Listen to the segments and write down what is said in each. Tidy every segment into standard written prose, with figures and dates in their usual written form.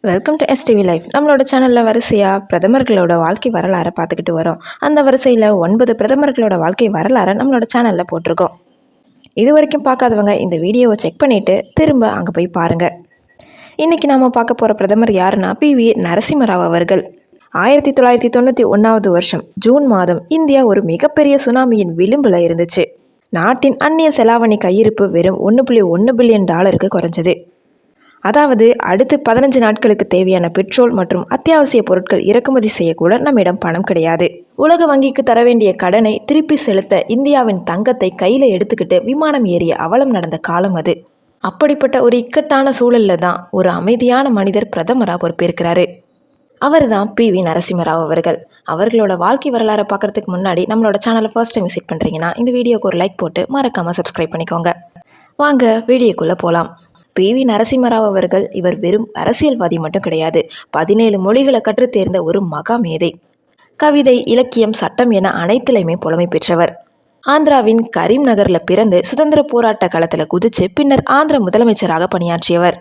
Welcome to STV life. நம்மளோட சேனலில் வரிசையாக பிரதமர்களோட வாழ்க்கை வரலாறை பார்த்துக்கிட்டு வரோம். அந்த வரிசையில் 9 பிரதமர்களோட வாழ்க்கை வரலாறை நம்மளோட சேனலில் போட்டிருக்கோம். இது வரைக்கும் பார்க்காதவங்க இந்த வீடியோவை செக் பண்ணிவிட்டு திரும்ப அங்கே போய் பாருங்கள். இன்றைக்கி நாம் பார்க்க போகிற பிரதமர் யாருன்னா PV நரசிம்மராவ் அவர்கள். 1991 வருஷம் ஜூன் மாதம் இந்தியா ஒரு மிகப்பெரிய சுனாமியின் விளிம்பில் இருந்துச்சு. நாட்டின் அந்நிய செலாவணி கையிருப்பு வெறும் $1.1 பில்லியன் குறைஞ்சது. அதாவது அடுத்து 15 நாட்களுக்கு தேவையான பெட்ரோல் மற்றும் அத்தியாவசிய பொருட்கள் இறக்குமதி செய்யக்கூட நம்மிடம் பணம் கிடையாது. உலக வங்கிக்கு தர வேண்டிய கடனை திருப்பி செலுத்த இந்தியாவின் தங்கத்தை கையில் எடுத்துக்கிட்டு விமானம் ஏறிய அவலம் நடந்த காலம் அது. அப்படிப்பட்ட ஒரு இக்கட்டான சூழலில் தான் ஒரு அமைதியான மனிதர் பிரதமராக பொறுப்பேற்கிறாரு. அவர் தான் PV நரசிம்மராவ் அவர்கள். அவர்களோட வாழ்க்கை வரலாறை பார்க்குறதுக்கு முன்னாடி நம்மளோட சேனலை ஃபர்ஸ்ட் டைம் விசிட் பண்ணுறீங்கன்னா இந்த வீடியோக்கு ஒரு லைக் போட்டு மறக்காமல் சப்ஸ்கிரைப் பண்ணிக்கோங்க. வாங்க வீடியோக்குள்ளே போகலாம். PV நரசிம்மராவ் அவர்கள் இவர் வெறும் அரசியல்வாதி மட்டும் கிடையாது. 17 மொழிகளை கற்றுத் தேர்ந்த ஒரு மகா மேதை. கவிதை, இலக்கியம், சட்டம் என அனைத்திலையுமே புலமை பெற்றவர். ஆந்திராவின் கரீம் நகரில் பிறந்து சுதந்திர போராட்ட களத்தில் குதித்து பின்னர் ஆந்திர முதலமைச்சராக பணியாற்றியவர்.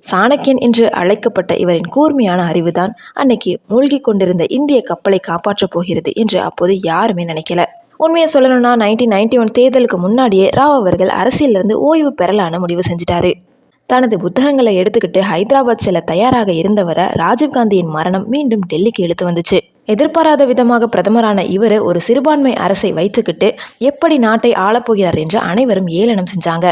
சாணக்கியன் என்று அழைக்கப்பட்ட இவரின் கூர்மையான அறிவுதான் அன்னைக்கு மூழ்கி கொண்டிருந்த இந்திய கப்பலை காப்பாற்றப் போகிறது என்று அப்போது யாருமே நினைக்கல. உண்மையை சொல்லணும்னா 1991 தேர்தலுக்கு முன்னாடியே ராவ் அவர்கள் அரசியலிருந்து ஓய்வு பெறலான்னு முடிவு செஞ்சிட்டாரு. தனது புத்தகங்களை எடுத்துக்கிட்டு ஹைதராபாத் செல்ல தயாராக இருந்தவரை ராஜீவ்காந்தியின் மரணம் மீண்டும் டெல்லிக்கு இழுத்து வந்துச்சு. எதிர்பாராத விதமாக பிரதமரான இவர் ஒரு சிறுபான்மை அரசை வைத்துக்கிட்டு எப்படி நாட்டை ஆளப்போகிறார் என்று அனைவரும் ஏளனம் செஞ்சாங்க.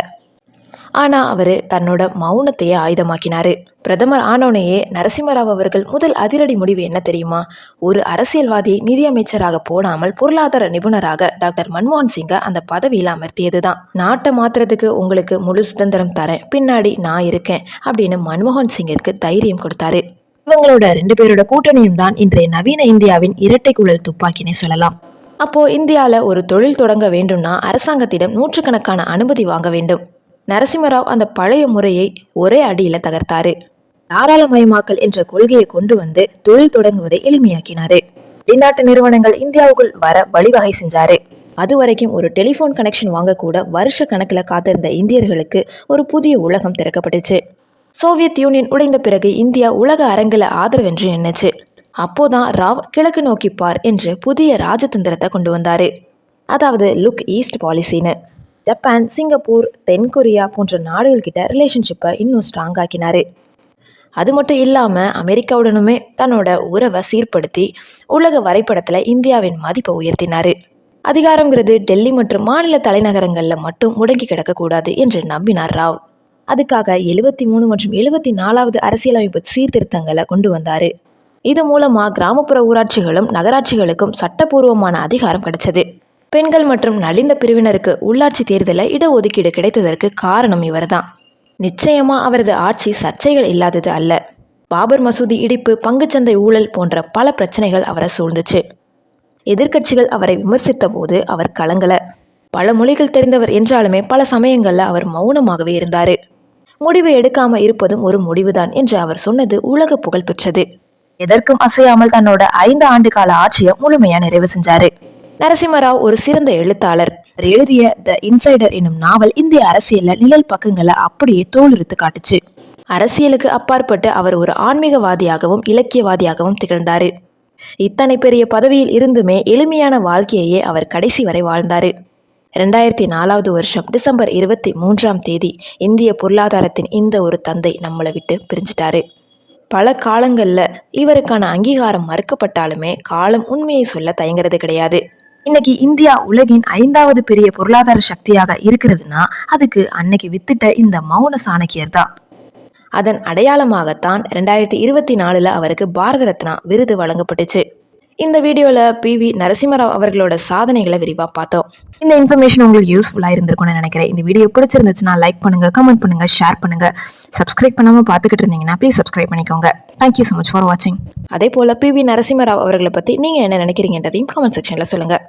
ஆனால் அவர் தன்னோட மௌனத்தையே ஆயுதமாக்கினார். பிரதமர் ஆனோனையே நரசிம்மராவ் அவர்கள் முதல் அதிரடி முடிவு என்ன தெரியுமா? ஒரு அரசியல்வாதியை நிதியமைச்சராக போடாமல் பொருளாதார நிபுணராக டாக்டர் மன்மோகன் சிங்கை அந்த பதவியில் அமர்த்தியது தான். நாட்டை மாற்றுறதுக்கு உங்களுக்கு முழு சுதந்திரம் தரேன், பின்னாடி நான் இருக்கேன் அப்படின்னு மன்மோகன் சிங்கிற்கு தைரியம் கொடுத்தாரு. இவங்களோட 2 பேரோட கூட்டணியும் தான் இன்றைய நவீன இந்தியாவின் இரட்டை குழல் துப்பாக்கினே சொல்லலாம். அப்போ இந்தியாவில் ஒரு தொழில் தொடங்க வேண்டும்னா அரசாங்கத்திடம் நூற்றுக்கணக்கான அனுமதி வாங்க வேண்டும். நரசிம்மராவ் அந்த பழைய முறையை ஒரே அடியில் தகர்த்தாரு. தாராளமயமாக்கல் என்ற கொள்கையை கொண்டு வந்து தொழில் தொடங்குவதை எளிமையாக்கினாரு. வெளிநாட்டு நிறுவனங்கள் இந்தியாவுக்குள் வர வழிவகை செஞ்சாரு. அது வரைக்கும் ஒரு டெலிஃபோன் கனெக்ஷன் வாங்க கூட வருஷ கணக்கில் காத்திருந்த இந்தியர்களுக்கு ஒரு புதிய உலகம் திறக்கப்பட்டுச்சு. சோவியத் யூனியன் உடைந்த பிறகு இந்தியா உலக அரங்கில் ஆதரவென்று நின்னுச்சு. அப்போதான் ராவ் கிழக்கு நோக்கி பார் என்று புதிய ராஜதந்திரத்தை கொண்டு வந்தாரு. அதாவது லுக் ஈஸ்ட் பாலிசின்னு. ஜப்பான், சிங்கப்பூர், தென்கொரியா போன்ற நாடுகள்கிட்ட ரிலேஷன்ஷிப்பை இன்னும் ஸ்ட்ராங் ஆக்கினாரு. அது மட்டும் இல்லாமல் அமெரிக்காவுடனுமே தன்னோட உறவை சீர்படுத்தி உலக வரைபடத்தில் இந்தியாவின் மதிப்பை உயர்த்தினார். அதிகாரங்கிறது டெல்லி மற்றும் மாநில தலைநகரங்களில் மட்டும் முடங்கி கிடக்கக்கூடாது என்று நம்பினார் ராவ். அதுக்காக 73 மற்றும் 74வது அரசியலமைப்பு சீர்திருத்தங்களை கொண்டு வந்தார். இது மூலமாக கிராமப்புற ஊராட்சிகளும் நகராட்சிகளுக்கும் சட்டப்பூர்வமான அதிகாரம் கிடைச்சது. பெண்கள் மற்றும் நலிந்த பிரிவினருக்கு உள்ளாட்சி தேர்தலில் இடஒதுக்கீடு கிடைத்ததற்கு காரணம் இவர்தான். நிச்சயமா அவரது ஆட்சி சர்ச்சைகள் இல்லாதது அல்ல. பாபர் மசூதி இடிப்பு, பங்குச்சந்தை ஊழல் போன்ற பல பிரச்சனைகள் அவரை சூழ்ந்துச்சு. எதிர்க்கட்சிகள் அவரை விமர்சித்த போது அவர் கலங்கல. பல மொழிகள் தெரிந்தவர் என்றாலுமே பல சமயங்களில் அவர் மௌனமாகவே இருந்தார். முடிவு எடுக்காம இருப்பதும் ஒரு முடிவுதான் என்று அவர் சொன்னது உலக புகழ் பெற்றது. எதற்கும் அசையாமல் தன்னோட 5 ஆண்டு கால ஆட்சியை முழுமையா நிறைவு செஞ்சாரு. நரசிம்மராவ் ஒரு சிறந்த எழுத்தாளர். எழுதிய த இன்சைடர் என்னும் நாவல் இந்திய அரசியல்ல நிழல் பக்கங்களை அப்படியே தோலுரித்து காட்டுச்சு. அரசியலுக்கு அப்பாற்பட்டு அவர் ஒரு ஆன்மீகவாதியாகவும் இலக்கியவாதியாகவும் திகழ்ந்தாரு. இத்தனை பெரிய பதவியில் இருந்துமே எளிமையான வாழ்க்கையே அவர் கடைசி வரை வாழ்ந்தாரு. 2004வது வருஷம் டிசம்பர் 23ஆம் தேதி இந்திய பொருளாதாரத்தின் இந்த ஒரு தந்தை நம்மளை விட்டு பிரிஞ்சிட்டாரு. பல காலங்களில் இவருக்கான அங்கீகாரம் மறுக்கப்பட்டாலுமே காலம் உண்மையை சொல்ல தயங்குறது கிடையாது. இன்னைக்கு இந்தியா உலகின் 5வது பெரிய பொருளாதார சக்தியாக இருக்கிறதுனா அதுக்கு அன்னைக்கு வித்துட்ட இந்த மௌன சாணக்கியர் தான். அதன் அடையாளமாகத்தான் 2024 அவருக்கு பாரத ரத்னா விருது வழங்கப்பட்டுச்சு. இந்த வீடியோவில் PV நரசிம்மராவ் அவர்களோட சாதனைகளை விரிவாக பார்த்தோம். இந்த இன்ஃபர்மேஷன் உங்களுக்கு யூஸ்ஃபுல்லாக இருந்திருக்கும்னு நினைக்கிறேன். இந்த வீடியோ பிடிச்சிருந்துச்சுன்னா லைக் பண்ணுங்கள், கமெண்ட் பண்ணுங்கள், ஷேர் பண்ணுங்கள். சப்ஸ்கிரைப் பண்ணாமல் பார்த்துக்கிட்டு இருந்தீங்கன்னா ப்ளீஸ் சப்ஸ்கிரைப் பண்ணிக்கோங்க. தேங்க்யூ ஸோ மச் ஃபார் வாட்சிங். அதே போல் PV நரசிம்மராவ் அவர்களை பற்றி நீங்கள் என்ன நினைக்கிறீங்கன்றதையும் கமெண்ட் செக்ஷனில் சொல்லுங்கள்.